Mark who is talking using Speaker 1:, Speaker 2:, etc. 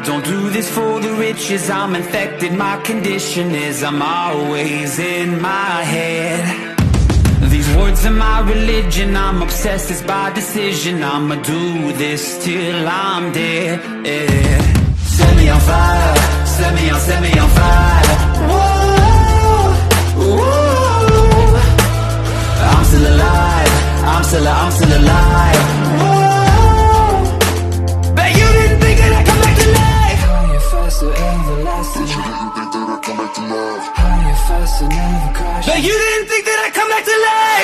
Speaker 1: don't do this for the riches, I'm infected, my condition is I'm always in my head. These words are my religion, I'm obsessed, it's by decision, I'ma do this till I'm dead, yeah. Set me on fire, set me on fire. Whoa, whoa. I'm still alive, I'm still alive. Whoa. Bet you didn't think that I'd come back to life. Higher, faster, everlasting. Bet you didn't think that I'd come back to life. Higher, faster, never crash. Bet you didn't think that I'd come back to life.